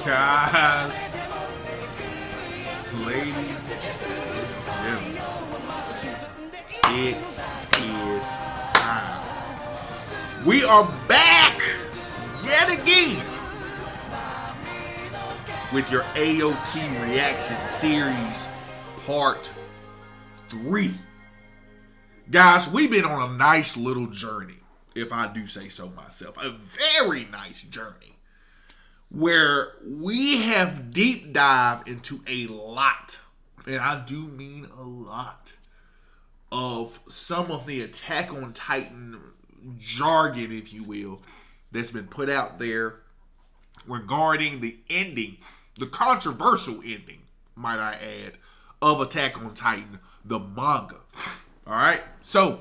Guys, ladies and gentlemen, it is time. We are back yet again with your AOT Reaction Series Part 3. Guys, we've been on a nice little journey, if I do say so myself. A very nice journey, where we have deep dived into a lot, and I do mean a lot, of some of the Attack on Titan jargon, if you will, that's been put out there regarding the ending, the controversial ending, might I add, of Attack on Titan, the manga. Alright? So,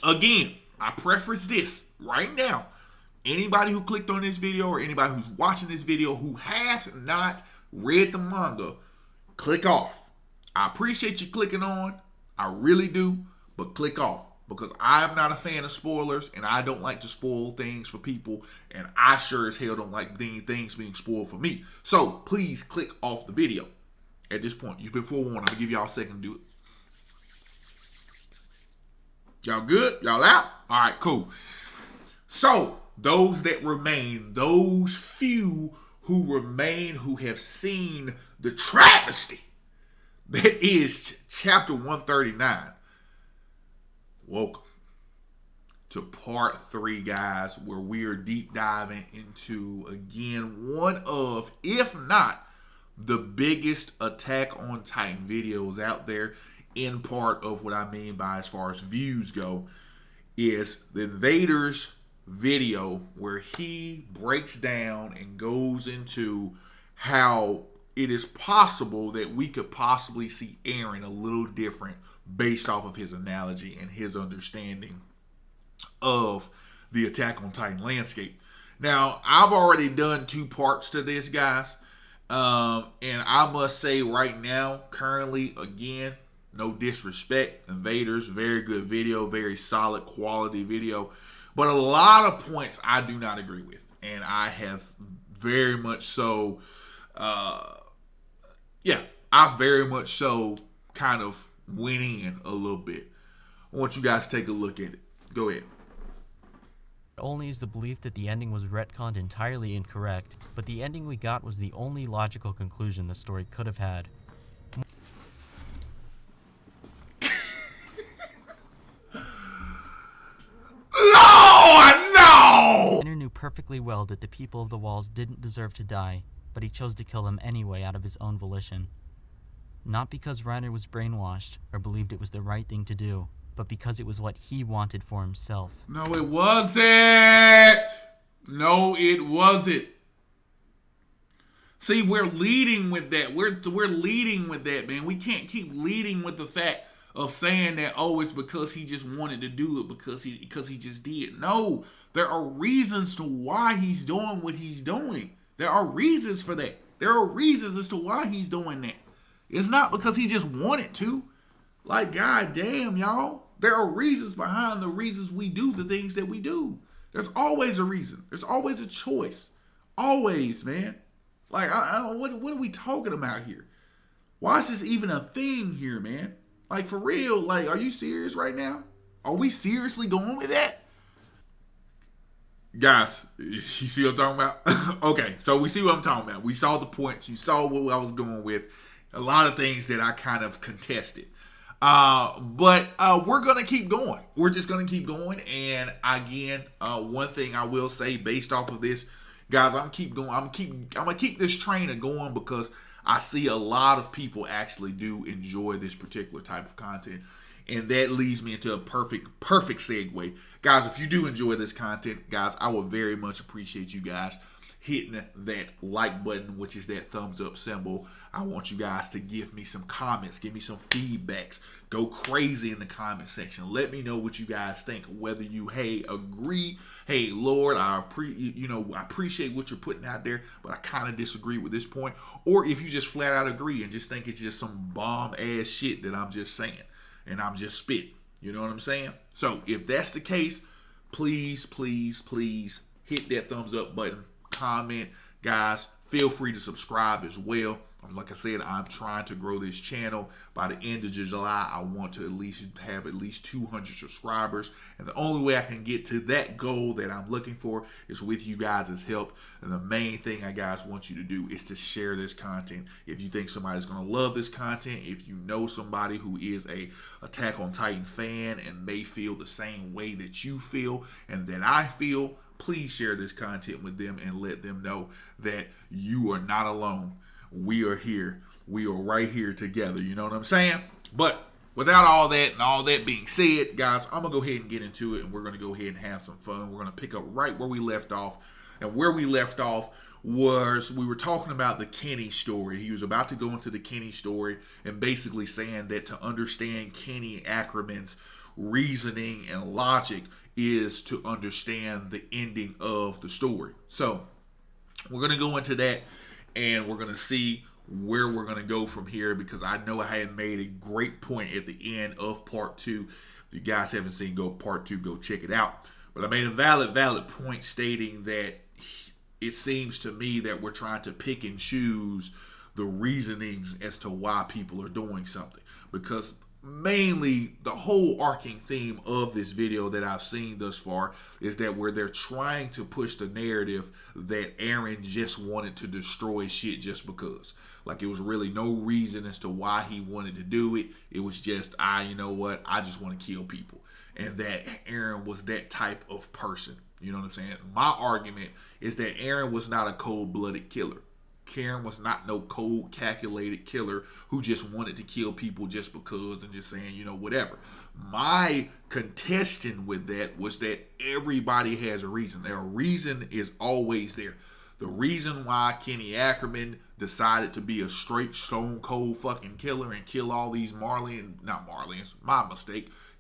again, I preface this right now. Anybody who clicked on this video or anybody who's watching this video who has not read the manga, click off. I appreciate you clicking on. I really do. But click off. Because I'm not a fan of spoilers and I don't like to spoil things for people. And I sure as hell don't like things being spoiled for me. So please click off the video. At this point, you've been forewarned. I'm going to give y'all a second to do it. Y'all good? Y'all out? All right, cool. So, those that remain, those few who remain who have seen the travesty that is chapter 139, welcome to part 3, guys, where we are deep diving into, again, one of, if not, the biggest Attack on Titan videos out there. In part of what I mean by as far as views go is the Invaderzz video where he breaks down and goes into how it is possible that we could possibly see Eren a little different based off of his analogy and his understanding of the Attack on Titan landscape. Now, I've already done 2 parts to this, guys. And I must say right now, currently, again, no disrespect, Invaderzz, very good video, very solid quality video. But a lot of points I do not agree with. And I have very much so, I very much so kind of went in a little bit. I want you guys to take a look at it. Go ahead. Not only is the belief that the ending was retconned entirely incorrect, but the ending we got was the only logical conclusion the story could have had. Eren knew perfectly well that the people of the walls didn't deserve to die, but he chose to kill them anyway out of his own volition. Not because Reiner was brainwashed or believed it was the right thing to do, but because it was what he wanted for himself. No, it wasn't. No, it wasn't. See, we're leading with that. We're leading with that, man. We can't keep leading with the fact of saying that, oh, it's because he just wanted to do it because he just did. No, there are reasons to why he's doing what he's doing. There are reasons for that. There are reasons as to why he's doing that. It's not because he just wanted to. Like, god damn, y'all. There are reasons behind the reasons we do the things that we do. There's always a reason. There's always a choice. Always, man. Like, what are we talking about here? Why is this even a thing here, man? Like, for real, like, are you serious right now? Are we seriously going with that? Guys, you see what I'm talking about? Okay, so we see what I'm talking about. We saw the points. You saw what I was going with. A lot of things that I kind of contested. But we're going to keep going. We're just going to keep going. And again, one thing I will say based off of this, guys, I'm going to keep this train going because I see a lot of people actually do enjoy this particular type of content. And that leads me into a perfect segue. Guys, if you do enjoy this content, guys, I would very much appreciate you guys hitting that like button, which is that thumbs up symbol. I want you guys to give me some comments, give me some feedbacks. Go crazy in the comment section. Let me know what you guys think. Whether you, hey, agree, hey, Lord, I appreciate what you're putting out there, but I kind of disagree with this point. Or if you just flat out agree and just think it's just some bomb ass shit that I'm just saying and I'm just spitting. You know what I'm saying? So if that's the case, please, please, please hit that thumbs up button, comment. Guys, feel free to subscribe as well. Like I said, I'm trying to grow this channel. By the end of July, I want to at least have at least 200 subscribers. And the only way I can get to that goal that I'm looking for is with you guys' help. And the main thing I guys want you to do is to share this content. If you think somebody's going to love this content, if you know somebody who is a Attack on Titan fan and may feel the same way that you feel and that I feel, please share this content with them and let them know that you are not alone. We are here. We are right here together. You know what I'm saying? But without all that and all that being said, guys, I'm going to go ahead and get into it, and we're going to go ahead and have some fun. We're going to pick up right where we left off. And where we left off was we were talking about the Kenny story. He was about to go into the Kenny story and basically saying that to understand Kenny Ackerman's reasoning and logic is to understand the ending of the story. So we're going to go into that. And we're going to see where we're going to go from here, because I know I had made a great point at the end of part 2. If you guys haven't seen part 2, go check it out. But I made a valid point stating that it seems to me that we're trying to pick and choose the reasonings as to why people are doing something. Because mainly the whole arcing theme of this video that I've seen thus far is that where they're trying to push the narrative that Eren just wanted to destroy shit just because. Like, it was really no reason as to why he wanted to do it. It was just, you know what, I just want to kill people. And that Eren was that type of person. You know what I'm saying? My argument is that Eren was not a cold-blooded killer. Karen was not no cold, calculated killer who just wanted to kill people just because and just saying, you know, whatever. My contention with that was that everybody has a reason. Their reason is always there. The reason why Kenny Ackerman decided to be a straight, stone cold fucking killer and kill all these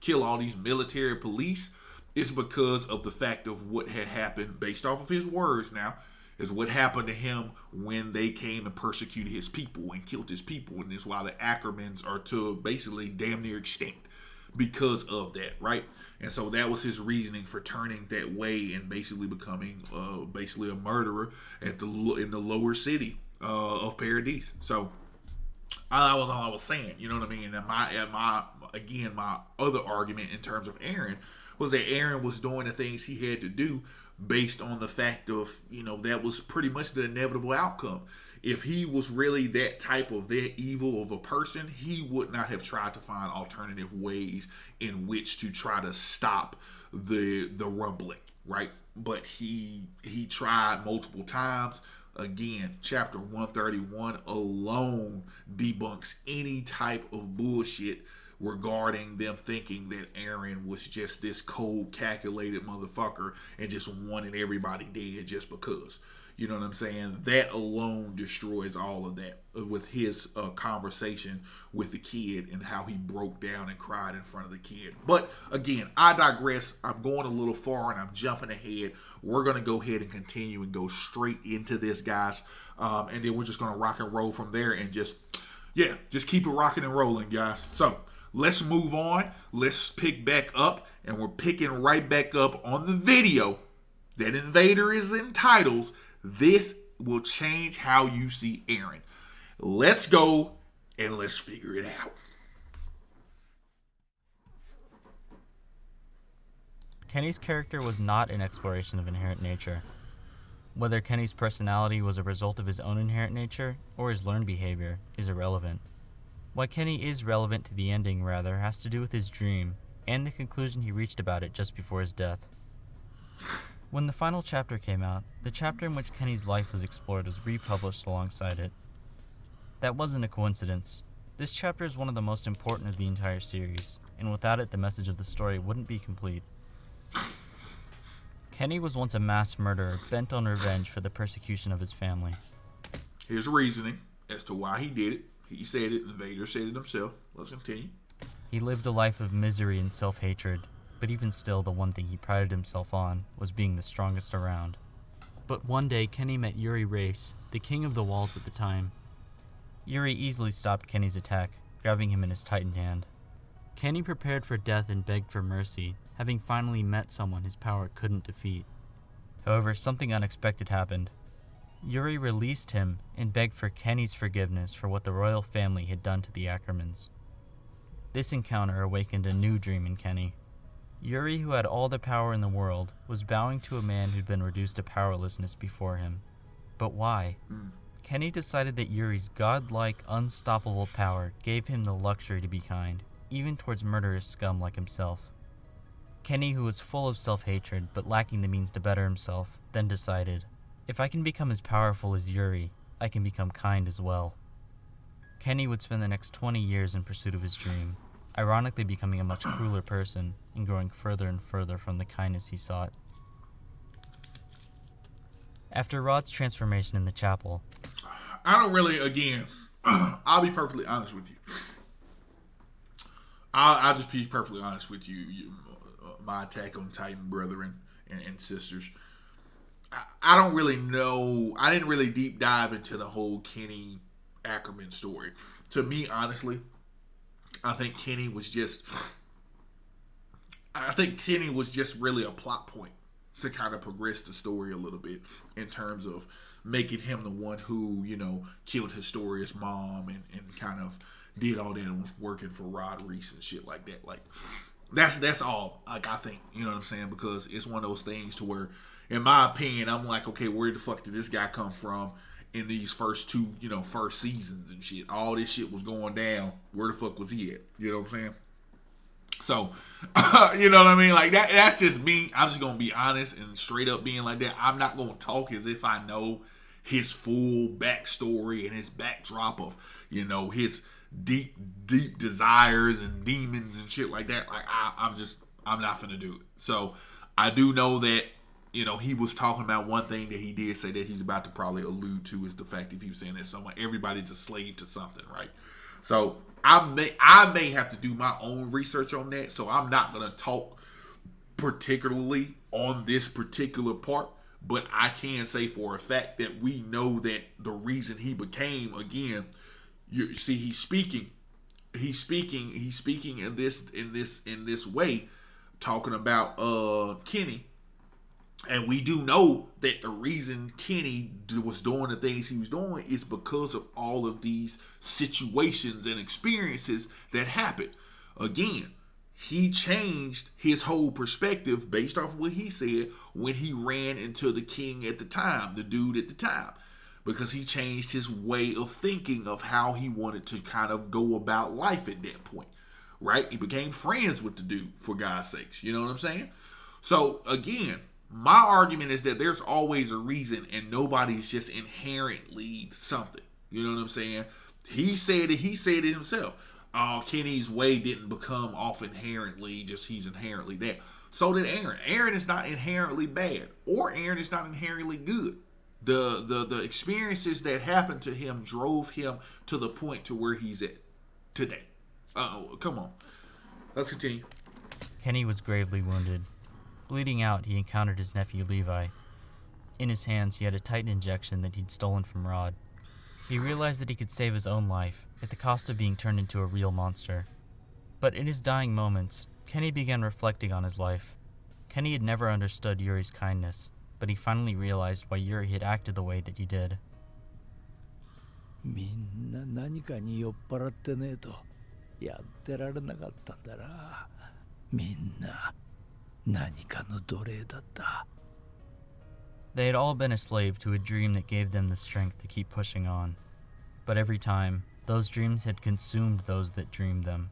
kill all these military police is because of the fact of what had happened, based off of his words now, is what happened to him when they came and persecuted his people and killed his people. And that's why the Ackermans are to basically damn near extinct because of that, right? And so that was his reasoning for turning that way and basically becoming basically a murderer in the lower city of Paradise. So that was all I was saying, you know what I mean? And my other argument in terms of Eren was that Eren was doing the things he had to do based on the fact of, you know, that was pretty much the inevitable outcome. If he was really that evil of a person, he would not have tried to find alternative ways in which to try to stop the rumbling, right? But he tried multiple times. Again, chapter 131 alone debunks any type of bullshit regarding them thinking that Eren was just this cold, calculated motherfucker and just wanted everybody dead just because. You know what I'm saying? That alone destroys all of that with his conversation with the kid and how he broke down and cried in front of the kid. But again, I digress. I'm going a little far and I'm jumping ahead. We're going to go ahead and continue and go straight into this, guys. And then we're just going to rock and roll from there and just keep it rocking and rolling, guys. So let's move on. Let's pick back up. And we're picking right back up on the video that Invaderzz entitles "This Will Change How You See Eren." Let's go and let's figure it out. Kenny's character was not an exploration of inherent nature. Whether Kenny's personality was a result of his own inherent nature or his learned behavior is irrelevant. Why Kenny is relevant to the ending, rather, has to do with his dream and the conclusion he reached about it just before his death. When the final chapter came out, the chapter in which Kenny's life was explored was republished alongside it. That wasn't a coincidence. This chapter is one of the most important of the entire series, and without it, the message of the story wouldn't be complete. Kenny was once a mass murderer bent on revenge for the persecution of his family. His reasoning as to why he did it. He said it, Invader said it himself. Let's continue. He lived a life of misery and self-hatred, but even still, the one thing he prided himself on was being the strongest around. But one day, Kenny met Yuri Race, the king of the walls at the time. Yuri easily stopped Kenny's attack, grabbing him in his tightened hand. Kenny prepared for death and begged for mercy, having finally met someone his power couldn't defeat. However, something unexpected happened. Yuri released him and begged for Kenny's forgiveness for what the royal family had done to the Ackermans. This encounter awakened a new dream in Kenny. Yuri, who had all the power in the world, was bowing to a man who'd been reduced to powerlessness before him. But why? Kenny decided that Yuri's godlike, unstoppable power gave him the luxury to be kind, even towards murderous scum like himself. Kenny, who was full of self-hatred but lacking the means to better himself, then decided, if I can become as powerful as Yuri, I can become kind as well. Kenny would spend the next 20 years in pursuit of his dream, ironically becoming a much crueler person and growing further and further from the kindness he sought. After Rod's transformation in the chapel, I don't really, again, I'll be perfectly honest with you. I'll just be perfectly honest with you, my Attack on Titan brethren and sisters. I don't really know. I didn't really deep dive into the whole Kenny Ackerman story. To me, honestly, I think Kenny was just really a plot point to kind of progress the story a little bit in terms of making him the one who, killed Historia's mom and kind of did all that and was working for Rod Reese and shit like that. Like, that's all. Like, I think, you know what I'm saying? Because it's one of those things to where, in my opinion, I'm like, okay, where the fuck did this guy come from in these first two, first seasons and shit? All this shit was going down. Where the fuck was he at? You know what I'm saying? So, you know what I mean? Like, that's just me. I'm just going to be honest and straight up being like that. I'm not going to talk as if I know his full backstory and his backdrop of, his deep desires and demons and shit like that. Like, I'm not finna do it. So, I do know that, he was talking about one thing that he did say that he's about to probably allude to is the fact that he was saying that everybody's a slave to something, right? So, I may have to do my own research on that, so I'm not going to talk particularly on this particular part, but I can say for a fact that we know that the reason he became, again, you see, he's speaking in this way, talking about Kenny, and we do know that the reason Kenny was doing the things he was doing is because of all of these situations and experiences that happened. Again, he changed his whole perspective based off of what he said when he ran into the king at the time, the dude at the time, because he changed his way of thinking of how he wanted to kind of go about life at that point, right? He became friends with the dude, for God's sakes. You know what I'm saying? So, again, my argument is that there's always a reason and nobody's just inherently something. You know what I'm saying? He said it himself. Kenny's way didn't become off inherently, just he's inherently that. So did Eren. Eren is not inherently bad, or Eren is not inherently good. The experiences that happened to him drove him to the point to where he's at today. Come on. Let's continue. Kenny was gravely wounded. Bleeding out, he encountered his nephew Levi. In his hands, he had a Titan injection that he'd stolen from Rod. He realized that he could save his own life, at the cost of being turned into a real monster. But in his dying moments, Kenny began reflecting on his life. Kenny had never understood Yuri's kindness, but he finally realized why Yuri had acted the way that he did. みんな何かに酔っ払ってねえとやってられなかったんだな。みんな何かの奴隷だった。 They had all been a slave to a dream that gave them the strength to keep pushing on. But every time, those dreams had consumed those that dreamed them.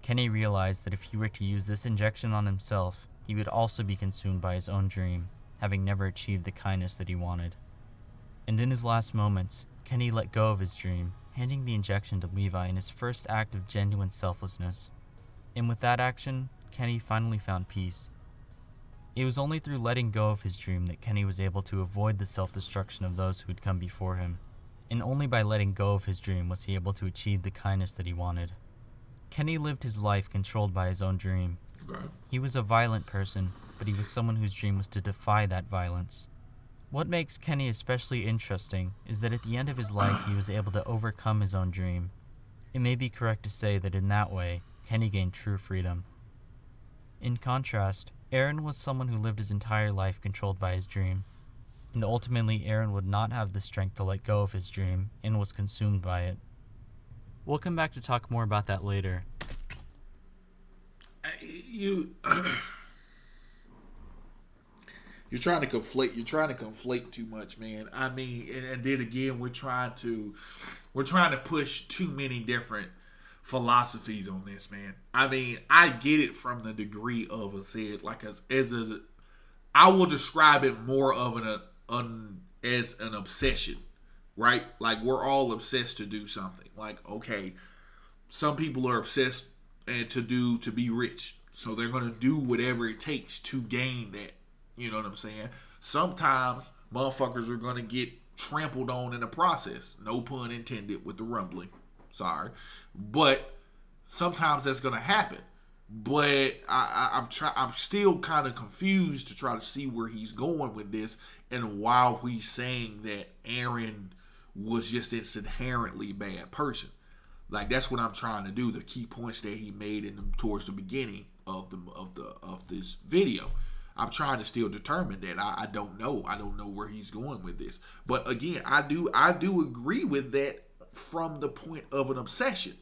Kenny realized that if he were to use this injection on himself, he would also be consumed by his own dream, having never achieved the kindness that he wanted. And in his last moments, Kenny let go of his dream, handing the injection to Levi in his first act of genuine selflessness. And with that action, Kenny finally found peace. It was only through letting go of his dream that Kenny was able to avoid the self-destruction of those who had come before him. And only by letting go of his dream was he able to achieve the kindness that he wanted. Kenny lived his life controlled by his own dream. He was a violent person, but he was someone whose dream was to defy that violence. What makes Kenny especially interesting is that at the end of his life he was able to overcome his own dream. It may be correct to say that in that way, Kenny gained true freedom. In contrast, Eren was someone who lived his entire life controlled by his dream. And ultimately, Eren would not have the strength to let go of his dream and was consumed by it. We'll come back to talk more about that later. You're trying to conflate. You're trying to conflate too much, man. I mean, and then again, we're trying to push too many different philosophies on this, man. I mean, I get it from the degree of I will describe it more of as an obsession, right? Like we're all obsessed to do something. Like, okay, some people are obsessed to be rich, so they're gonna do whatever it takes to gain that. You know what I'm saying? Sometimes motherfuckers are gonna get trampled on in the process. No pun intended with the rumbling. Sorry, but sometimes that's gonna happen. But I'm still kind of confused to try to see where he's going with this, and while he's saying that Eren was just this inherently bad person. Like that's what I'm trying to do. The key points that he made towards the beginning of this video. I'm trying to still determine that. I don't know. I don't know where he's going with this. But again, I do agree with that from the point of an obsession.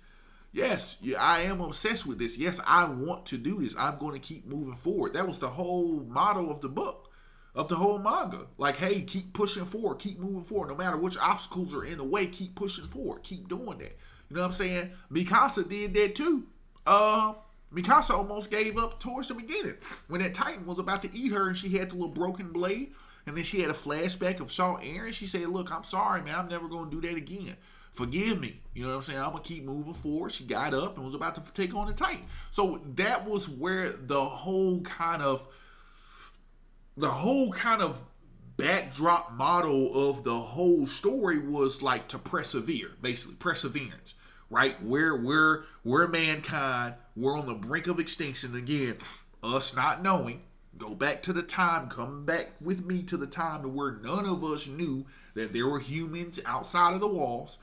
Yes, I am obsessed with this. Yes, I want to do this. I'm going to keep moving forward. That was the whole motto of the book, of the whole manga. Like, hey, keep pushing forward, keep moving forward. No matter which obstacles are in the way, keep pushing forward, keep doing that. You know what I'm saying? Mikasa did that too. Mikasa almost gave up towards the beginning when that Titan was about to eat her and she had the little broken blade. And then she had a flashback of saw Eren. She said, look, I'm sorry, man. I'm never going to do that again. Forgive me. You know what I'm saying? I'm going to keep moving forward. She got up and was about to take on the Titan. So that was where the whole kind of backdrop model of the whole story was like to persevere, basically. Perseverance. Right? We're mankind. We're on the brink of extinction again. Us not knowing. Go back to the time. Come back with me to the time where none of us knew that there were humans outside of the walls.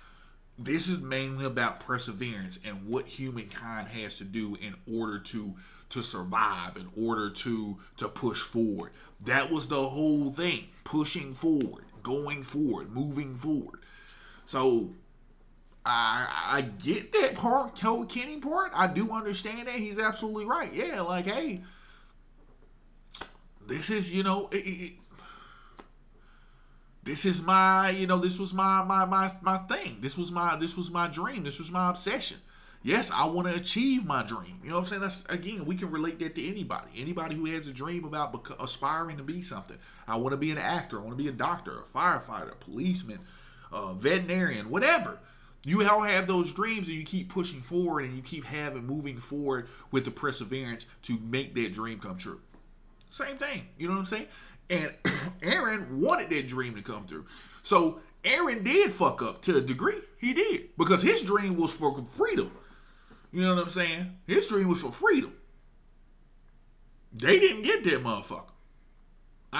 This is mainly about perseverance and what humankind has to do in order to survive, in order to push forward. That was the whole thing. Pushing forward, going forward, moving forward. So I get that part, Kenny part. I do understand that. He's absolutely right. Yeah, like, hey, this is, this is my, this was my thing. This was my dream. This was my obsession. Yes, I want to achieve my dream. You know what I'm saying? That's, again, we can relate that to anybody. Anybody who has a dream about aspiring to be something. I want to be an actor. I want to be a doctor, a firefighter, a policeman, a veterinarian, whatever. You all have those dreams and you keep pushing forward and you keep moving forward with the perseverance to make that dream come true. Same thing. You know what I'm saying? And Eren wanted that dream to come through. So Eren did fuck up to a degree. He did. Because his dream was for freedom. You know what I'm saying? His dream was for freedom. They didn't get that motherfucker.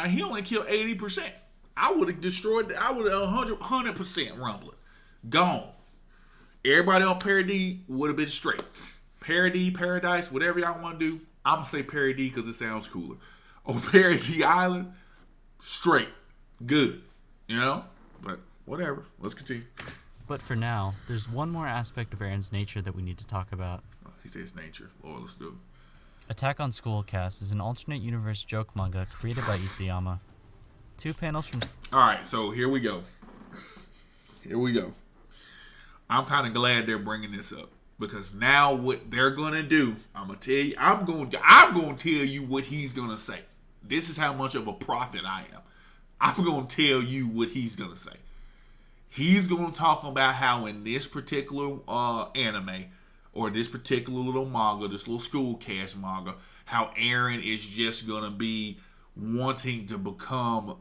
He only killed 80%. I would have destroyed, I would have 100% rumbling. Gone. Everybody on Paradis would have been straight. Paradise, whatever y'all want to do. I'm going to say Paradis because it sounds cooler. On Paradis Island, straight. Good. But whatever. Let's continue. But for now, there's one more aspect of Eren's nature that we need to talk about. He says nature. Lord, let's do it. Attack on Schoolcast is an alternate universe joke manga created by Isayama. 2 panels from... Alright, so here we go. I'm kind of glad they're bringing this up because now what they're gonna do, I'm gonna tell you. I'm gonna tell you what he's gonna say. This is how much of a prophet I am. I'm gonna tell you what he's gonna say. He's gonna talk about how in this particular anime or this particular little manga, this little school cast manga, how Eren is just gonna be wanting to become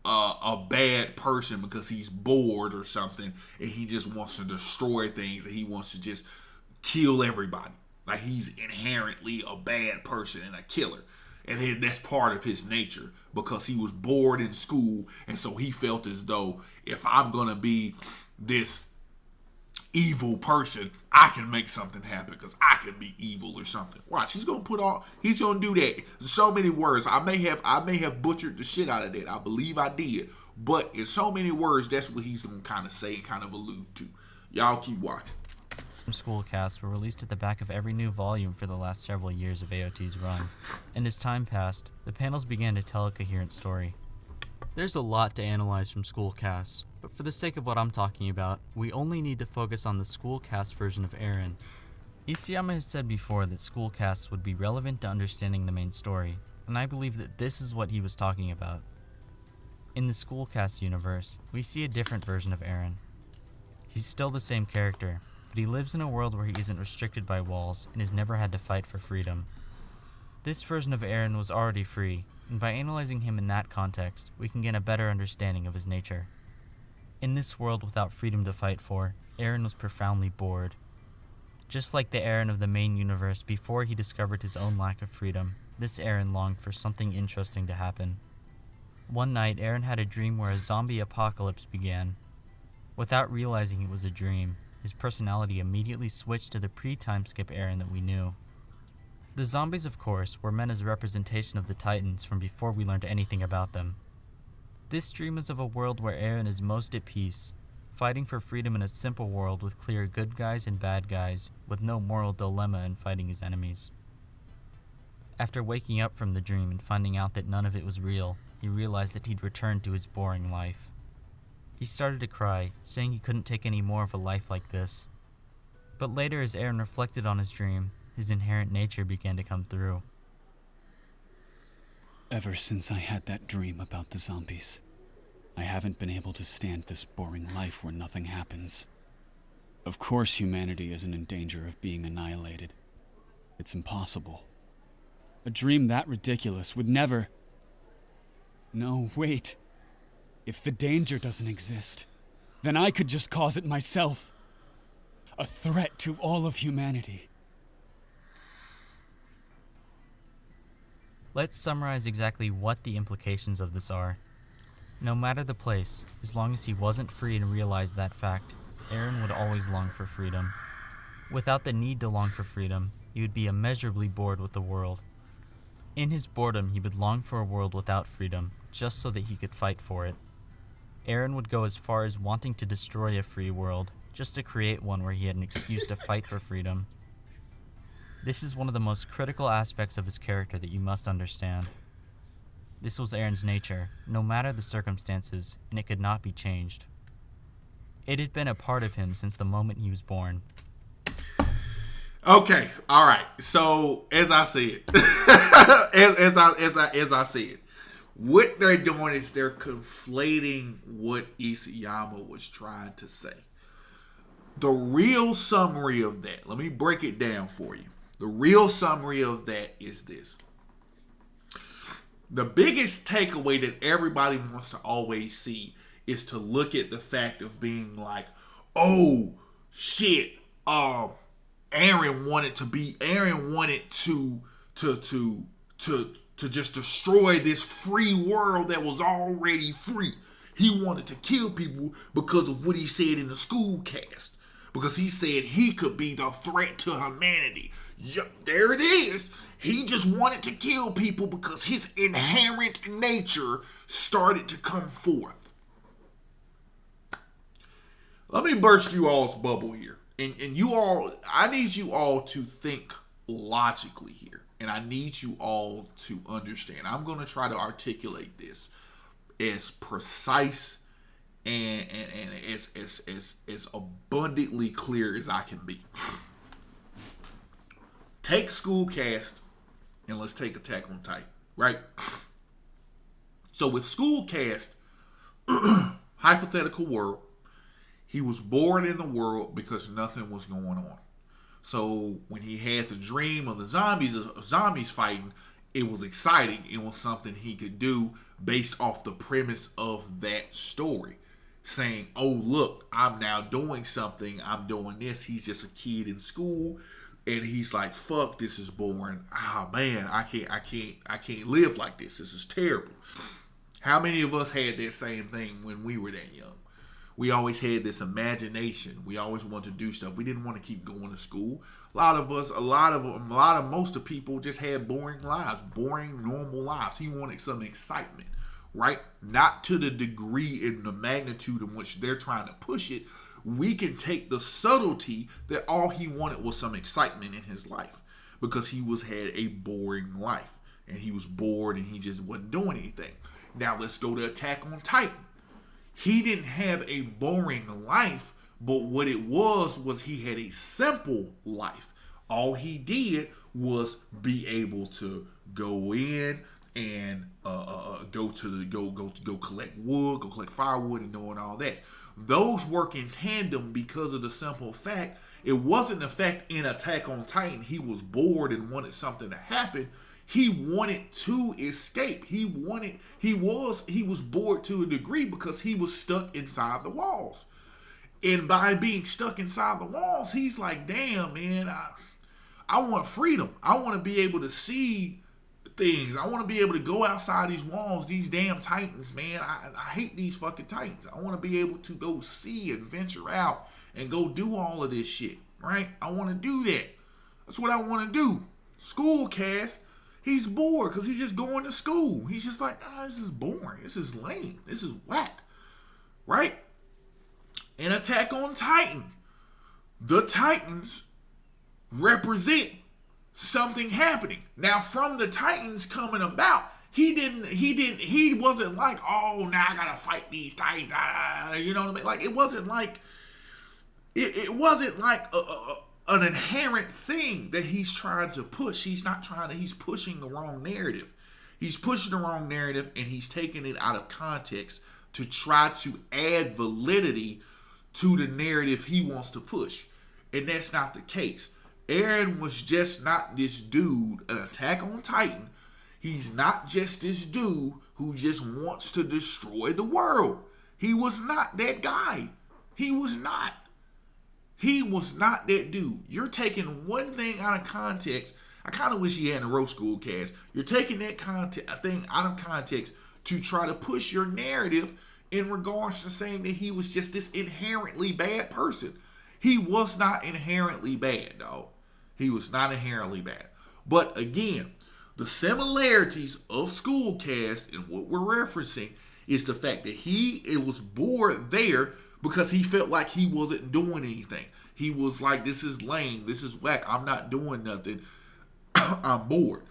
a bad person because he's bored or something and he just wants to destroy things and he wants to just kill everybody. Like he's inherently a bad person and a killer. And that's part of his nature because he was bored in school and so he felt as though if I'm going to be this evil person, I can make something happen because I can be evil or something. Watch, he's gonna do that. So many words. I may have butchered the shit out of that. I believe I did. But in so many words, that's what he's gonna kind of say, kind of allude to. Y'all keep watching. School casts were released at the back of every new volume for the last several years of AOT's run, and as time passed, the panels began to tell a coherent story. There's a lot to analyze from school casts, but for the sake of what I'm talking about, we only need to focus on the school cast version of Eren. Isayama has said before that school casts would be relevant to understanding the main story, and I believe that this is what he was talking about. In the school cast universe, we see a different version of Eren. He's still the same character, but he lives in a world where he isn't restricted by walls and has never had to fight for freedom. This version of Eren was already free, and by analyzing him in that context, we can get a better understanding of his nature. In this world without freedom to fight for, Eren was profoundly bored. Just like the Eren of the main universe before he discovered his own lack of freedom, this Eren longed for something interesting to happen. One night, Eren had a dream where a zombie apocalypse began. Without realizing it was a dream, his personality immediately switched to the pre-time skip Eren that we knew. The zombies, of course, were meant as a representation of the Titans from before we learned anything about them. This dream is of a world where Eren is most at peace, fighting for freedom in a simple world with clear good guys and bad guys, with no moral dilemma in fighting his enemies. After waking up from the dream and finding out that none of it was real, he realized that he'd returned to his boring life. He started to cry, saying he couldn't take any more of a life like this. But later, as Eren reflected on his dream, his inherent nature began to come through. Ever since I had that dream about the zombies, I haven't been able to stand this boring life where nothing happens. Of course humanity isn't in danger of being annihilated. It's impossible. A dream that ridiculous would never... No, wait. If the danger doesn't exist, then I could just cause it myself. A threat to all of humanity. Let's summarize exactly what the implications of this are. No matter the place, as long as he wasn't free and realized that fact, Eren would always long for freedom. Without the need to long for freedom, he would be immeasurably bored with the world. In his boredom, he would long for a world without freedom, just so that he could fight for it. Eren would go as far as wanting to destroy a free world, just to create one where he had an excuse to fight for freedom. This is one of the most critical aspects of his character that you must understand. This was Eren's nature, no matter the circumstances, and it could not be changed. It had been a part of him since the moment he was born. Okay, all right. So as I said, as I said, what they're doing is they're conflating what Isayama was trying to say. The real summary of that, let me break it down for you. The real summary of that is this. The biggest takeaway that everybody wants to always see is to look at the fact of being like, oh shit, Eren wanted to just destroy this free world that was already free. He wanted to kill people because of what he said in the school cast. Because he said he could be the threat to humanity. Yep, there it is. He just wanted to kill people because his inherent nature started to come forth. Let me burst you all's bubble here. And you all, I need you all to think logically here. And I need you all to understand. I'm going to try to articulate this as precise and as abundantly clear as I can be. Take School Cast and let's take Attack on Titan, right? So with School Cast, hypothetical world, he was bored in the world because nothing was going on. So when he had the dream of the zombies fighting, it was exciting. It was something he could do based off the premise of that story. Saying, oh, look, I'm now doing something. I'm doing this. He's just a kid in school. And he's like, fuck, this is boring. Ah, man, I can't live like this. This is terrible. How many of us had that same thing when we were that young? We always had this imagination. We always wanted to do stuff. We didn't want to keep going to school. Most of the people just had boring lives, boring, normal lives. He wanted some excitement, right? Not to the degree and the magnitude in which they're trying to push it. We can take the subtlety that all he wanted was some excitement in his life because he had a boring life and he was bored and he just wasn't doing anything. Now let's go to Attack on Titan. He didn't have a boring life, but what it was he had a simple life. All he did was be able to go in and go collect wood, go collect firewood, and doing all that. Those work in tandem because of the simple fact it wasn't the fact in Attack on Titan he was bored and wanted something to happen. He wanted to escape. He was bored to a degree because he was stuck inside the walls. And by being stuck inside the walls, he's like, damn, man, I want freedom. I want to be able to see things. I want to be able to go outside these walls, these damn Titans, man. I hate these fucking Titans. I want to be able to go see and venture out and go do all of this shit, right? I want to do that. That's what I want to do. School cast. He's bored because he's just going to school. He's just like, this is boring. This is lame. This is whack. Right? And Attack on Titan. The Titans represent something happening. Now, from the Titans coming about, he wasn't like, oh, now I gotta fight these Titans. You know what I mean? Like, it wasn't like an inherent thing that he's trying to push. He's pushing the wrong narrative. He's pushing the wrong narrative and he's taking it out of context to try to add validity to the narrative he wants to push. And that's not the case. Eren was just not this dude, an Attack on Titan. He's not just this dude who just wants to destroy the world. He was not that guy. He was not. He was not that dude. You're taking one thing out of context. I kind of wish he had a roast school cast. You're taking that thing out of context to try to push your narrative in regards to saying that he was just this inherently bad person. He was not inherently bad, dog. He was not inherently bad. But again, the similarities of school cast and what we're referencing is the fact that it was bored there because he felt like he wasn't doing anything. He was like, this is lame, this is whack, I'm not doing nothing, I'm bored.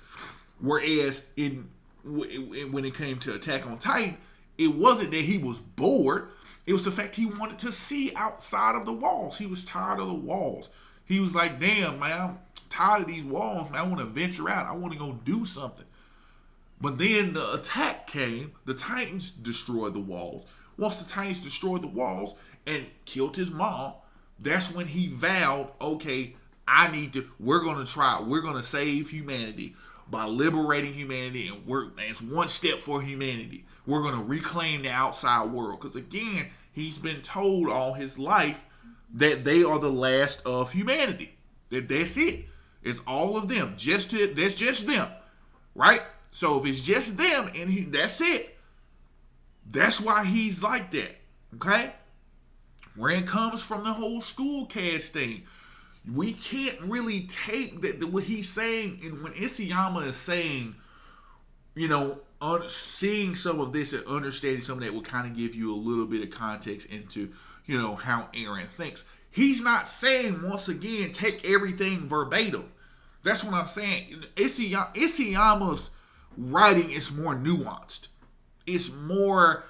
Whereas when it came to Attack on Titan, it wasn't that he was bored, it was the fact he wanted to see outside of the walls. He was tired of the walls. He was like, damn, man, I'm tired of these walls, man, I want to venture out, I want to go do something. But then the attack came, the Titans destroyed the walls. Once the Titans destroyed the walls and killed his mom, that's when he vowed, okay, we're going to save humanity by liberating humanity, and it's one step for humanity. We're going to reclaim the outside world. Because again, he's been told all his life that they are the last of humanity. That's it. It's all of them. That's just them. Right? So if it's just them and that's it. That's why he's like that. Okay? Where it comes from the whole school cast thing. We can't really take what he's saying, and when Isayama is saying, seeing some of this and understanding some of that will kind of give you a little bit of context into, how Eren thinks. He's not saying, once again, take everything verbatim. That's what I'm saying. Isayama's writing is more nuanced. It's more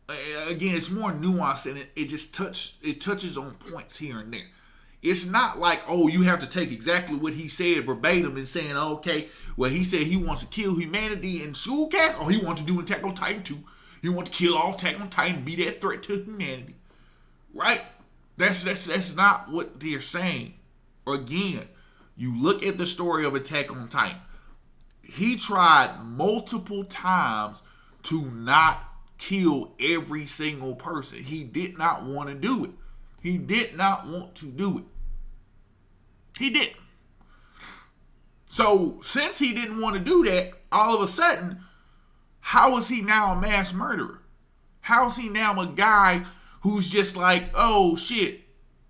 nuanced, and it touches on points here and there. It's not like, oh, you have to take exactly what he said verbatim and saying, okay, well, he said he wants to kill humanity in school cast, or he wants to do Attack on Titan 2. He wants to kill all Attack on Titan, be that threat to humanity. Right? That's not what they're saying. Again, you look at the story of Attack on Titan. He tried multiple times to not kill every single person. He did not want to do it. He did not want to do it. He didn't. So, since he didn't want to do that, all of a sudden, how is he now a mass murderer? How is he now a guy who's just like, oh shit.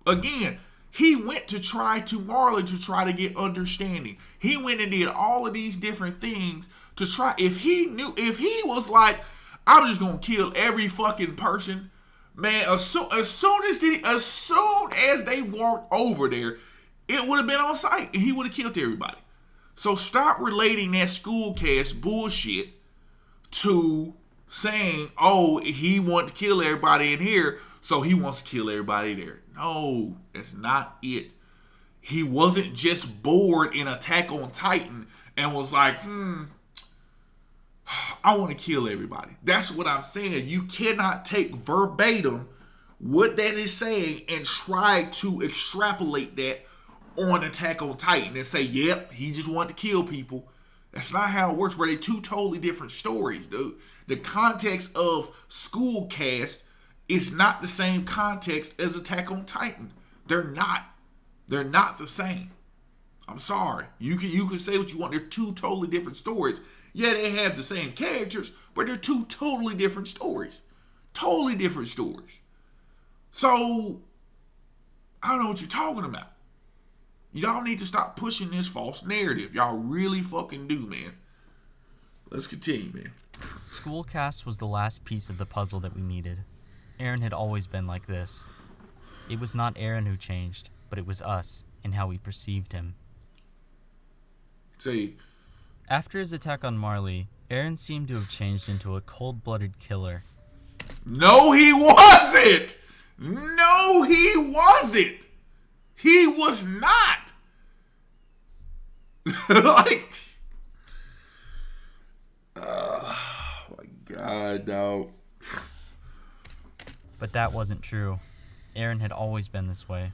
Again, he went to try to Marley to try to get understanding. He went and did all of these different things to try. If he was like, I'm just gonna kill every fucking person, man, as soon as they walked over there, it would have been on sight and he would have killed everybody. So stop relating that school cast bullshit to saying, oh, he wants to kill everybody in here, so he wants to kill everybody there. No, that's not it. He wasn't just bored in Attack on Titan and was like, I want to kill everybody. That's what I'm saying. You cannot take verbatim what that is saying and try to extrapolate that on Attack on Titan and say, yep, he just wanted to kill people. That's not how it works, bro. They're two totally different stories, dude. The context of School Cast is not the same context as Attack on Titan. They're not. They're not the same. I'm sorry. You can say what you want. They're two totally different stories. Yeah, they have the same characters, but they're two totally different stories. Totally different stories. So, I don't know what you're talking about. Y'all need to stop pushing this false narrative. Y'all really fucking do, man. Let's continue, man. Schoolcast was the last piece of the puzzle that we needed. Eren had always been like this. It was not Eren who changed, but it was us and how we perceived him. See, after his attack on Marley, Eren seemed to have changed into a cold-blooded killer. No, he wasn't! No, he wasn't! He was not! Like, oh my God, dog. But that wasn't true. Eren had always been this way.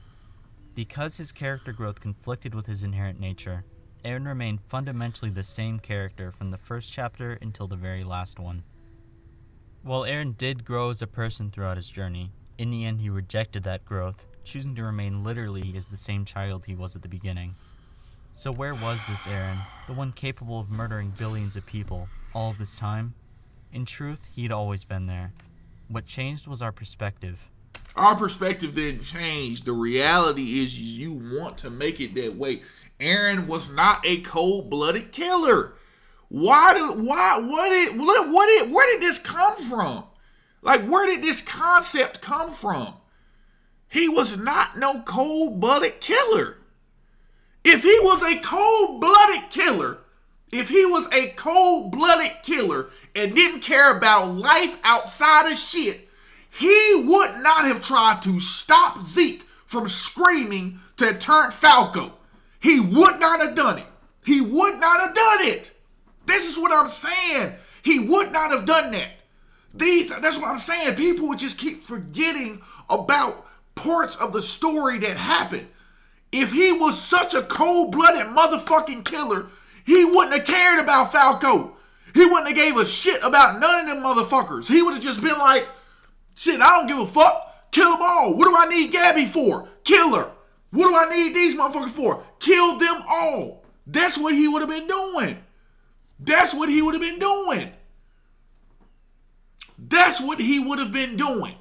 Because his character growth conflicted with his inherent nature, Eren remained fundamentally the same character from the first chapter until the very last one. While Eren did grow as a person throughout his journey, in the end he rejected that growth, choosing to remain literally as the same child he was at the beginning. So where was this Eren, the one capable of murdering billions of people, all of this time? In truth, he'd always been there. What changed was our perspective. Our perspective didn't change. The reality is you want to make it that way. Eren was not a cold-blooded killer. Where did this come from? Like, where did this concept come from? He was not no cold-blooded killer. If he was a cold-blooded killer, and didn't care about life outside of shit, he would not have tried to stop Zeke from screaming to turn Falco. He would not have done it. He would not have done it. This is what I'm saying. He would not have done that. That's what I'm saying. People would just keep forgetting about parts of the story that happened. If he was such a cold-blooded motherfucking killer, he wouldn't have cared about Falco. He wouldn't have gave a shit about none of them motherfuckers. He would have just been like, shit, I don't give a fuck. Kill them all. What do I need Gabby for? Kill her. What do I need these motherfuckers for? Kill them all. That's what he would have been doing. That's what he would have been doing. That's what he would have been doing.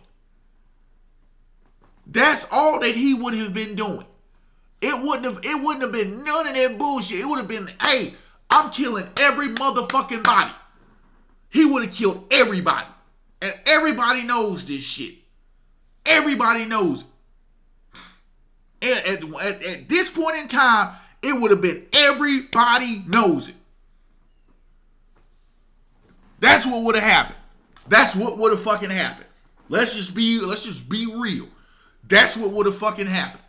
That's all that he would have been doing. It wouldn't have been none of that bullshit. It would have been, hey, I'm killing every motherfucking body. He would have killed everybody. And everybody knows this shit. Everybody knows it. At this point in time, it would have been everybody knows it. That's what would have happened. That's what would have fucking happened. Let's just be real. That's what would have fucking happened.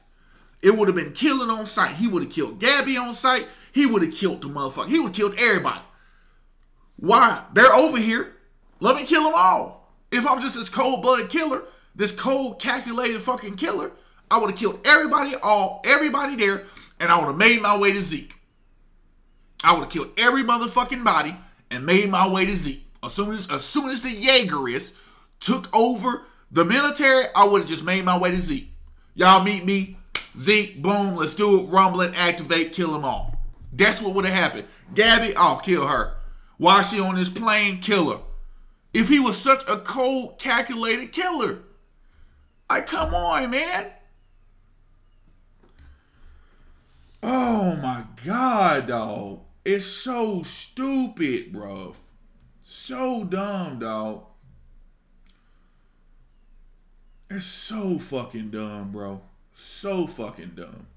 It would have been killing on sight. He would have killed Gabby on sight. He would have killed the motherfucker. He would have killed everybody. Why? They're over here. Let me kill them all. If I'm just this cold-blooded killer, this cold, calculated fucking killer, I would have killed everybody there, and I would have made my way to Zeke. I would have killed every motherfucking body and made my way to Zeke. As soon as the Jaegerists took over the military, I would have just made my way to Zeke. Y'all meet me, Zeke, boom, let's do it, rumble it, activate, kill them all. That's what would have happened. Gabby, I'll kill her. While she on this plane, kill her. If he was such a cold, calculated killer. Like, come on, man. Oh my God, dog. It's so stupid, bro. So dumb, dog. It's so fucking dumb, bro. So fucking dumb.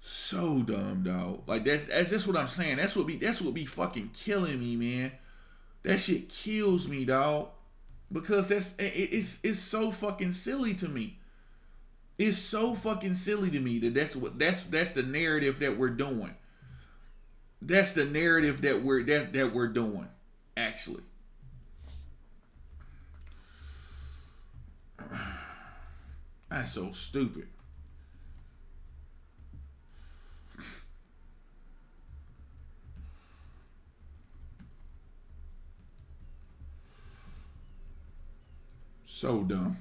So dumb, dog. Like that's just what I'm saying. That's what be fucking killing me, man. That shit kills me, dog. Because it's so fucking silly to me. It's so fucking silly to me that's the narrative that we're doing. That's the narrative that we're doing, actually. That's so stupid. So dumb.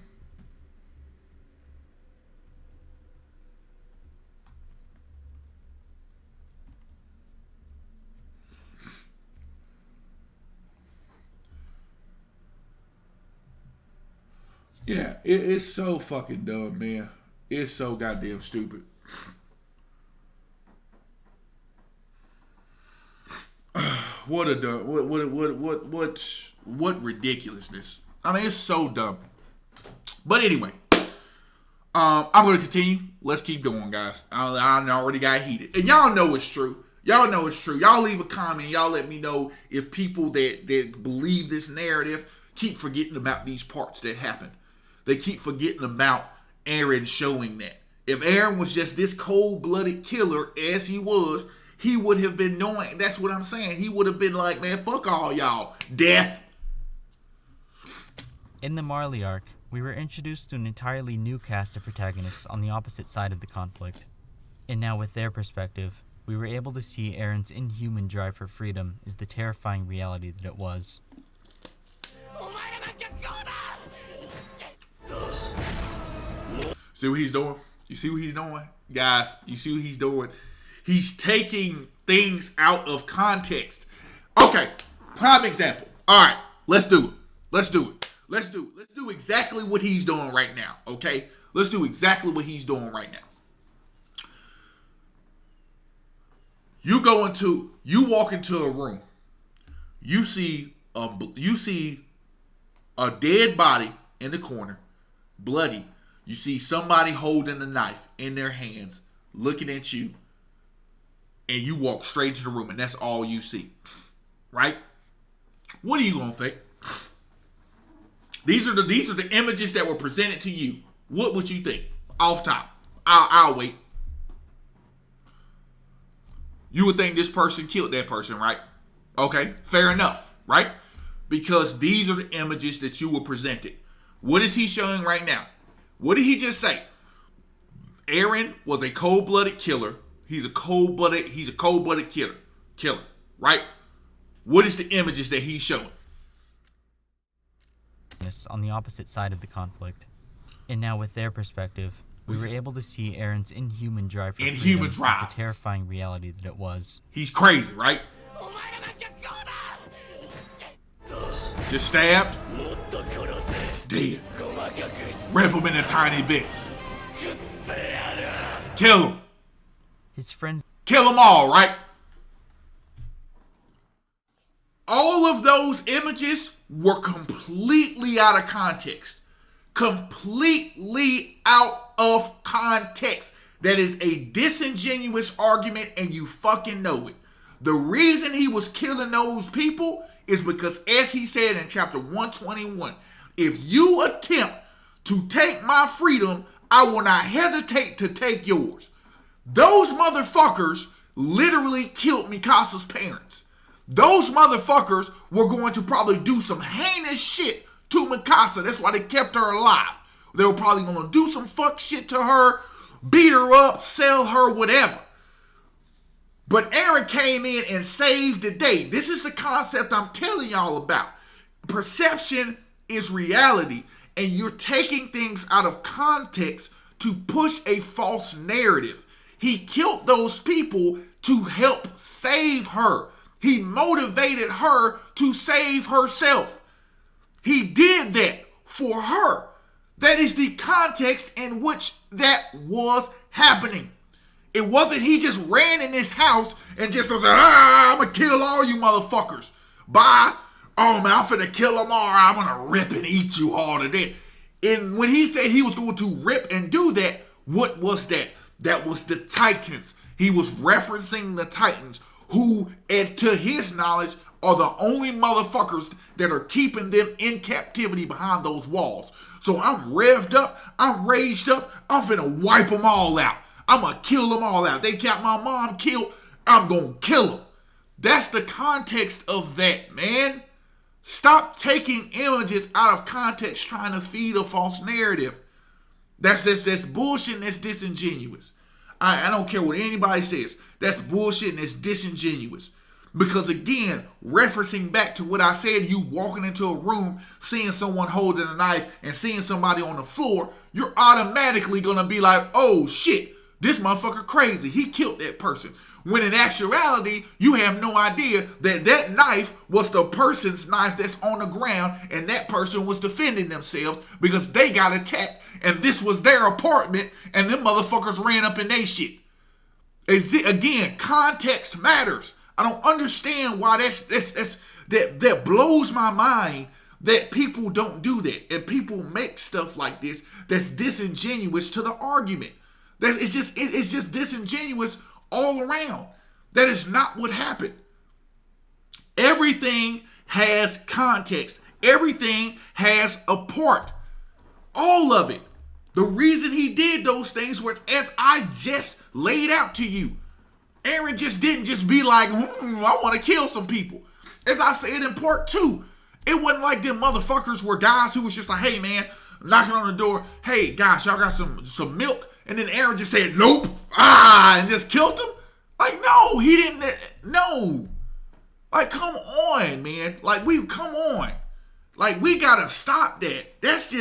Yeah, it's so fucking dumb, man. It's so goddamn stupid. What a dumb, what ridiculousness. I mean, it's so dumb. But anyway, I'm going to continue. Let's keep going, guys. I already got heated. And y'all know it's true. Y'all know it's true. Y'all leave a comment. Y'all let me know if people that believe this narrative keep forgetting about these parts that happened. They keep forgetting about Eren showing that. If Eren was just this cold-blooded killer as he was, he would have been knowing. That's what I'm saying. He would have been like, man, fuck all y'all. Death. In the Marley arc, we were introduced to an entirely new cast of protagonists on the opposite side of the conflict. And now with their perspective, we were able to see Eren's inhuman drive for freedom is the terrifying reality that it was. See what he's doing? You see what he's doing? Guys, you see what he's doing? He's taking things out of context. Okay, prime example. All right, let's do it. Let's do exactly what he's doing right now, okay? Let's do exactly what he's doing right now. You walk into a room. You see a dead body in the corner, bloody. You see somebody holding a knife in their hands, looking at you, and you walk straight into the room, and that's all you see, right? What are you gonna think? These are the images that were presented to you. What would you think? Off top, I'll wait. You would think this person killed that person, right? Okay, fair enough, right? Because these are the images that you were presented. What is he showing right now? What did he just say? Eren was a cold-blooded killer. He's a cold-blooded killer, right? What is the images that he's showing? On the opposite side of the conflict. And now with their perspective, we were able to see Eren's inhuman drive for freedom as the terrifying reality that it was. He's crazy, right? Just stabbed. Dead. Rip him into tiny bits. Kill him. His friends. Kill them all, right? All of those images were completely out of context. Completely out of context. That is a disingenuous argument, and you fucking know it. The reason he was killing those people is because, as he said in chapter 121, if you attempt to take my freedom, I will not hesitate to take yours. Those motherfuckers literally killed Mikasa's parents. Those motherfuckers were going to probably do some heinous shit to Mikasa. That's why they kept her alive. They were probably going to do some fuck shit to her, beat her up, sell her, whatever. But Eren came in and saved the day. This is the concept I'm telling y'all about. Perception is reality, and you're taking things out of context to push a false narrative. He killed those people to help save her. He motivated her to save herself. He did that for her. That is the context in which that was happening. It wasn't he just ran in this house and just was like, I'm going to kill all you motherfuckers. Bye. Oh, man, I'm finna kill them all. I'm going to rip and eat you all to death. And when he said he was going to rip and do that, what was that? That was the Titans. He was referencing the Titans, who, and to his knowledge, are the only motherfuckers that are keeping them in captivity behind those walls. So I'm revved up, I'm raged up, I'm finna wipe them all out. I'm gonna kill them all out. They got my mom killed, I'm gonna kill them. That's the context of that, man. Stop taking images out of context trying to feed a false narrative. That's bullshit and that's disingenuous. I don't care what anybody says. That's bullshit and it's disingenuous. Because again, referencing back to what I said, you walking into a room, seeing someone holding a knife and seeing somebody on the floor, you're automatically going to be like, oh shit, this motherfucker crazy. He killed that person. When in actuality, you have no idea that that knife was the person's knife that's on the ground and that person was defending themselves because they got attacked and this was their apartment and them motherfuckers ran up in their shit. Again, context matters. I don't understand why that blows my mind that people don't do that and people make stuff like this that's disingenuous to the argument. It's just disingenuous all around. That is not what happened. Everything has context. Everything has a part. All of it. The reason he did those things was as I just laid out to you. Eren just didn't just be like, I want to kill some people. As I said in part 2, it wasn't like them motherfuckers were guys who was just like, hey man, knocking on the door, hey guys, y'all got some milk? And then Eren just said, nope, and just killed them? Like, no, he didn't, no. Like, come on, man. Like, come on. Like, we gotta stop that. That's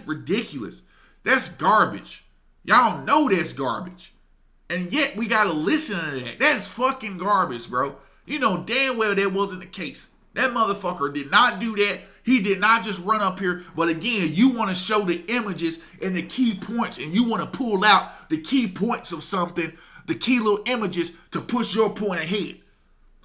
ridiculous. That's garbage. Y'all know that's garbage. And yet we gotta listen to that. That's fucking garbage, bro. You know damn well that wasn't the case. That motherfucker did not do that. He did not just run up here. But again, you want to show the images and the key points. And you want to pull out the key points of something. The key little images to push your point ahead.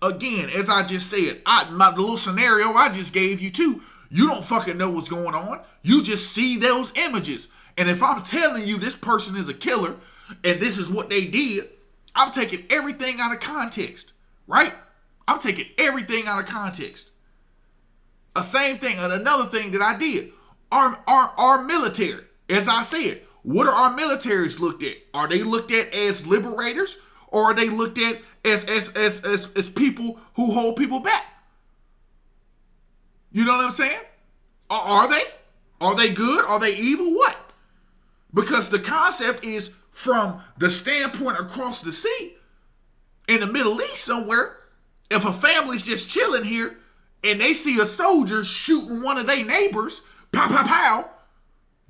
Again, as I just said, the little scenario I just gave you too. You don't fucking know what's going on. You just see those images. And if I'm telling you this person is a killer and this is what they did, I'm taking everything out of context, right? I'm taking everything out of context. A same thing, another thing that I did. Our military, as I said, what are our militaries looked at? Are they looked at as liberators or are they looked at as people who hold people back? You know what I'm saying? Are they? Are they good? Are they evil? What? Because the concept is from the standpoint across the sea, in the Middle East somewhere, if a family's just chilling here and they see a soldier shooting one of their neighbors, pow, pow, pow,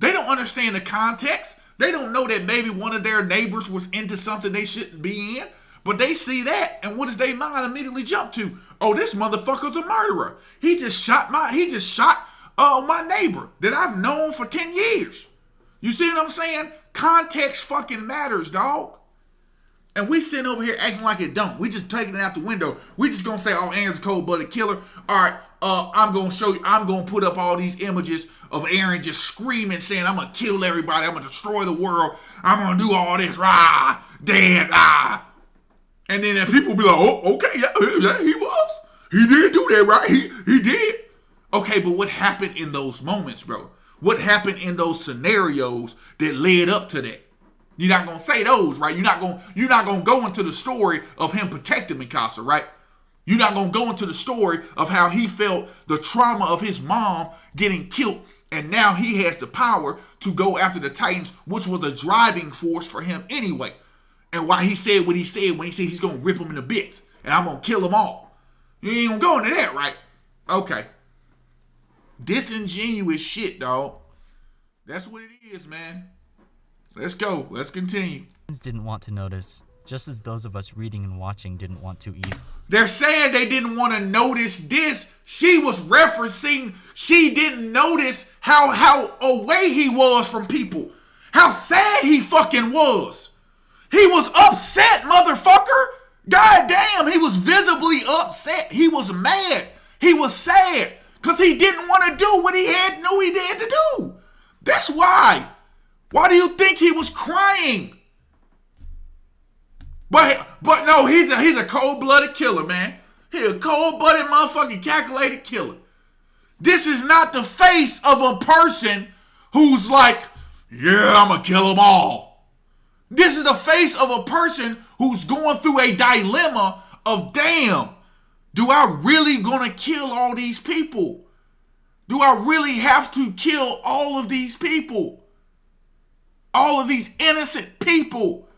they don't understand the context. They don't know that maybe one of their neighbors was into something they shouldn't be in. But they see that, and what does their mind immediately jump to? Oh, this motherfucker's a murderer. He just shot my neighbor that I've known for 10 years. You see what I'm saying? Context fucking matters, dog. And we sitting over here acting like it don't. We just taking it out the window. We just gonna say, oh, Eren's a cold-blooded killer. All right, I'm gonna show you. I'm gonna put up all these images of Eren just screaming, saying, I'm gonna kill everybody. I'm gonna destroy the world. I'm gonna do all this. Rah, dead, ah. And then people be like, oh, okay, yeah, he was. He did do that, right? He did. Okay, but what happened in those moments, bro? What happened in those scenarios that led up to that? You're not gonna say those, right? You're not gonna go into the story of him protecting Mikasa, right? You're not gonna go into the story of how he felt the trauma of his mom getting killed, and now he has the power to go after the Titans, which was a driving force for him anyway. And why he said what he said when he said he's gonna rip them into bits and I'm gonna kill them all. You ain't gonna go into that, right? Okay. Disingenuous shit, dog. That's what it is, man. Let's go. Let's continue. Didn't want to notice, just as those of us reading and watching didn't want to either. They're saying they didn't want to notice this. She was referencing She didn't notice how away he was from people. How sad he fucking was. He was upset, motherfucker. God damn, he was visibly upset. He was mad. He was sad. Because he didn't want to do what he knew he had to do. That's why. Why do you think he was crying? But no, he's a cold-blooded killer, man. He's a cold-blooded motherfucking calculated killer. This is not the face of a person who's like, yeah, I'm going to kill them all. This is the face of a person who's going through a dilemma of, damn, do I really going to kill all these people? Do I really have to kill all of these people? All of these innocent people?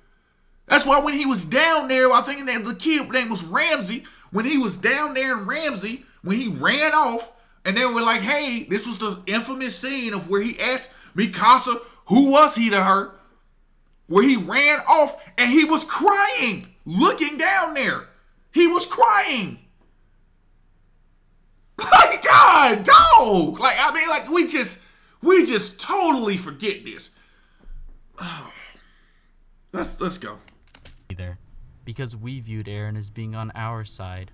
That's why when he was down there, I think the kid's name was Ramsey. When he was down there in Ramsey, when he ran off, and they were like, hey, this was the infamous scene of where he asked Mikasa, who was he to her? Where he ran off and he was crying, looking down there. He was crying. Like, God, dog. Like, I mean, like, we just totally forget this. Oh. Let's go. Either, because we viewed Eren as being on our side.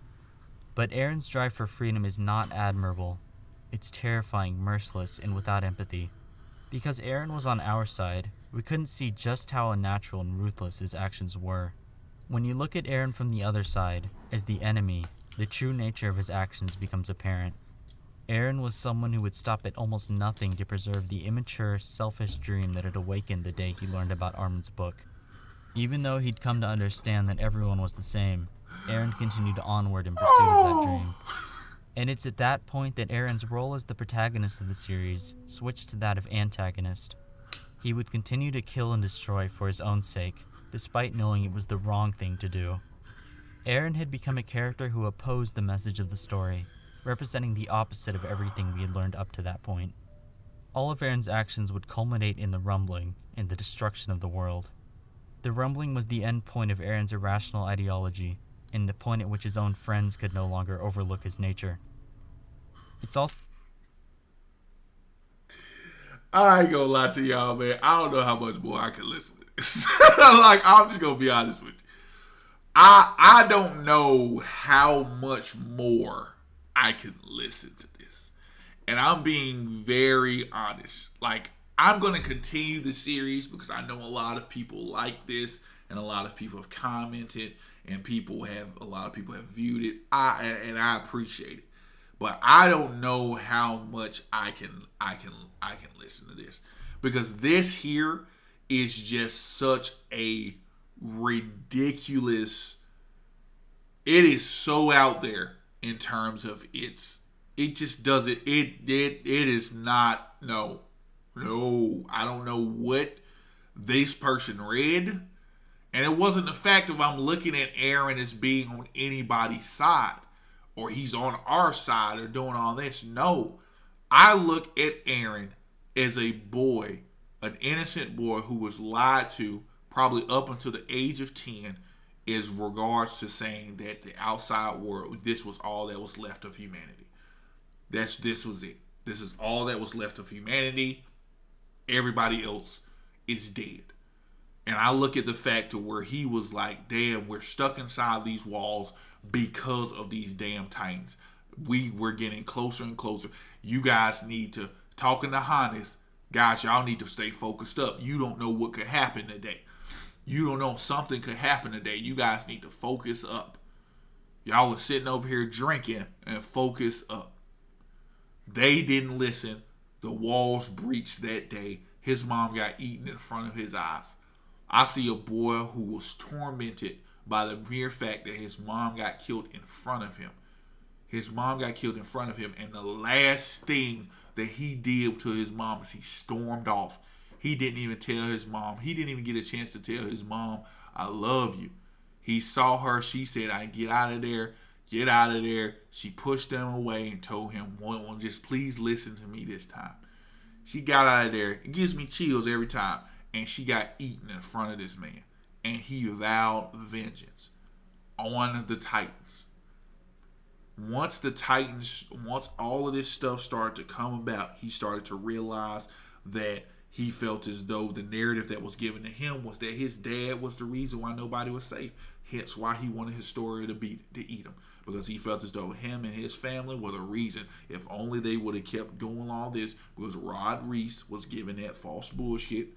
But Eren's drive for freedom is not admirable. It's terrifying, merciless, and without empathy. Because Eren was on our side, we couldn't see just how unnatural and ruthless his actions were. When you look at Eren from the other side, as the enemy, the true nature of his actions becomes apparent. Eren was someone who would stop at almost nothing to preserve the immature, selfish dream that had awakened the day he learned about Armin's book. Even though he'd come to understand that everyone was the same, Eren continued onward in pursuit of that dream. And it's at that point that Eren's role as the protagonist of the series switched to that of antagonist. He would continue to kill and destroy for his own sake, despite knowing it was the wrong thing to do. Eren had become a character who opposed the message of the story, representing the opposite of everything we had learned up to that point. All of Eren's actions would culminate in the rumbling and the destruction of the world. The rumbling was the end point of Eren's irrational ideology, and the point at which his own friends could no longer overlook his nature. It's also... I ain't gonna lie to y'all, man. I don't know how much more I can listen to this. Like, I'm just gonna be honest with you. I don't know how much more I can listen to this. And I'm being very honest. Like, I'm going to continue the series because I know a lot of people like this and a lot of people have commented and a lot of people have viewed it. I appreciate it. But I don't know how much I can listen to this, because this here is just such a ridiculous. It is so out there in terms of it just doesn't. It is not. No, I don't know what this person read, and it wasn't the fact of I'm looking at Eren as being on anybody's side, or he's on our side, or doing all this. No, I look at Eren as a boy, an innocent boy who was lied to probably up until the age of 10, as regards to saying that the outside world, this was all that was left of humanity. This was it. This is all that was left of humanity. Everybody else is dead. And I look at the fact to where he was like, damn, we're stuck inside these walls because of these damn titans. We're getting closer and closer. You guys need to, talking to Hannes, guys, y'all need to stay focused up. You don't know what could happen today. You don't know, something could happen today. You guys need to focus up. Y'all are sitting over here drinking and focus up. They didn't listen. The walls breached that day. His mom got eaten in front of his eyes. I see a boy who was tormented by the mere fact that his mom got killed in front of him. His mom got killed in front of him, and the last thing that he did to his mom is he stormed off. He didn't even tell his mom. He didn't even get a chance to tell his mom, I love you. He saw her. She said, I get out of there. Get out of there. She pushed them away and told him, well, just please listen to me this time. She got out of there. It gives me chills every time. And she got eaten in front of this man. And he vowed vengeance on the Titans. once the Titans, once all of this stuff started to come about, he started to realize that he felt as though the narrative that was given to him was that his dad was the reason why nobody was safe. Hence why he wanted Historia to eat him. Because he felt as though him and his family were the reason. If only they would have kept doing all this, because Rod Reese was given that false bullshit,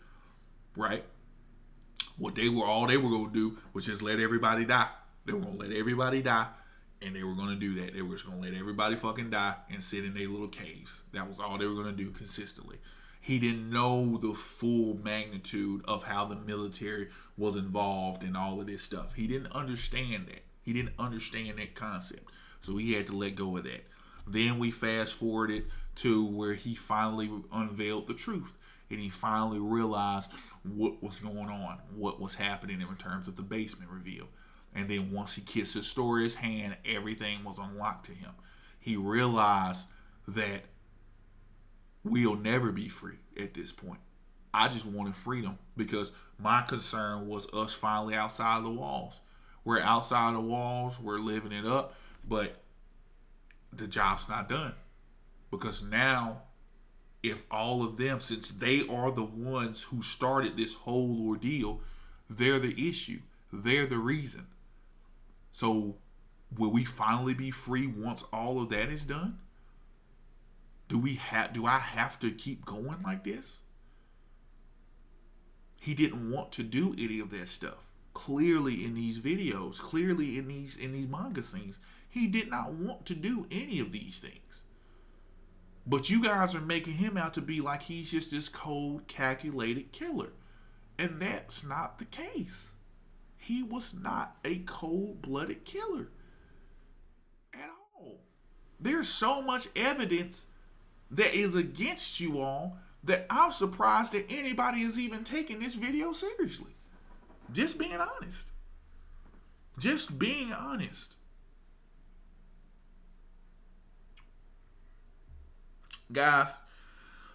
right? What all they were going to do was just let everybody die. They were going to let everybody die, and they were going to do that. They were just going to let everybody fucking die and sit in their little caves. That was all they were going to do consistently. He didn't know the full magnitude of how the military was involved in all of this stuff. He didn't understand that. He didn't understand that concept. So he had to let go of that. Then we fast forwarded to where he finally unveiled the truth. And he finally realized what was going on, what was happening in terms of the basement reveal. And then once he kissed Historia's hand, everything was unlocked to him. He realized that we'll never be free at this point. I just wanted freedom because my concern was us finally outside the walls. We're outside the walls, we're living it up, but the job's not done. Because now, if all of them, since they are the ones who started this whole ordeal, they're the issue. They're the reason. So, will we finally be free once all of that is done? Do I have to keep going like this? He didn't want to do any of that stuff. Clearly in these videos, clearly in these manga scenes, he did not want to do any of these things. But you guys are making him out to be like he's just this cold, calculated killer. And that's not the case. He was not a cold-blooded killer at all. There's so much evidence that is against you all that I'm surprised that anybody is even taking this video seriously. Just being honest. Just being honest. Guys,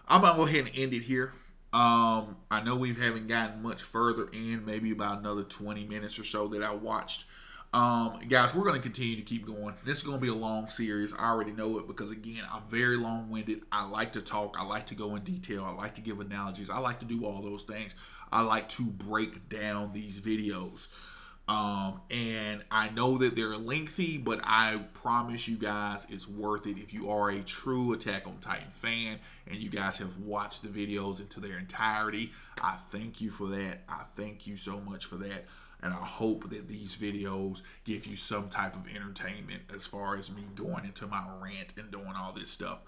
I'm going to go ahead and end it here. I know we haven't gotten much further in, maybe about another 20 minutes or so that I watched. Guys, we're going to continue to keep going. This is going to be a long series. I already know it because, again, I'm very long-winded. I like to talk. I like to go in detail. I like to give analogies. I like to do all those things. I like to break down these videos. And I know that they're lengthy, but I promise you guys it's worth it if you are a true Attack on Titan fan and you guys have watched the videos into their entirety. I thank you for that. I thank you so much for that. And I hope that these videos give you some type of entertainment as far as me going into my rant and doing all this stuff.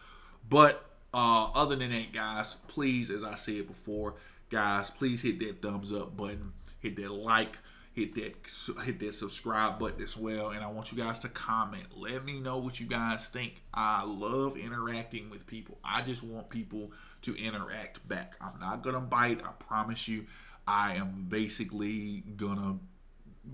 But other than that, guys, please, as I said before, guys, please hit that thumbs up button, hit that like, hit that subscribe button as well. And I want you guys to comment. Let me know what you guys think. I love interacting with people. I just want people to interact back. I'm not going to bite. I promise you. I am basically going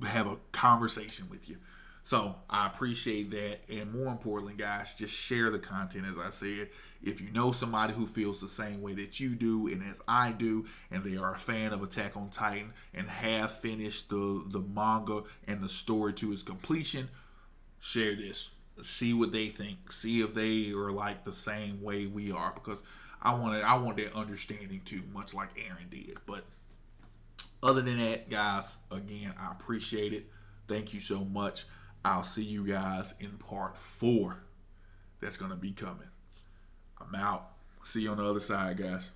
to have a conversation with you. So I appreciate that. And more importantly, guys, just share the content. As I said, if you know somebody who feels the same way that you do and as I do, and they are a fan of Attack on Titan and have finished the manga and the story to its completion, share this. See what they think. See if they are like the same way we are, because I want that understanding too, much like Eren did. But other than that, guys, again, I appreciate it. Thank you so much. I'll see you guys in part 4 that's going to be coming. I'm out. See you on the other side, guys.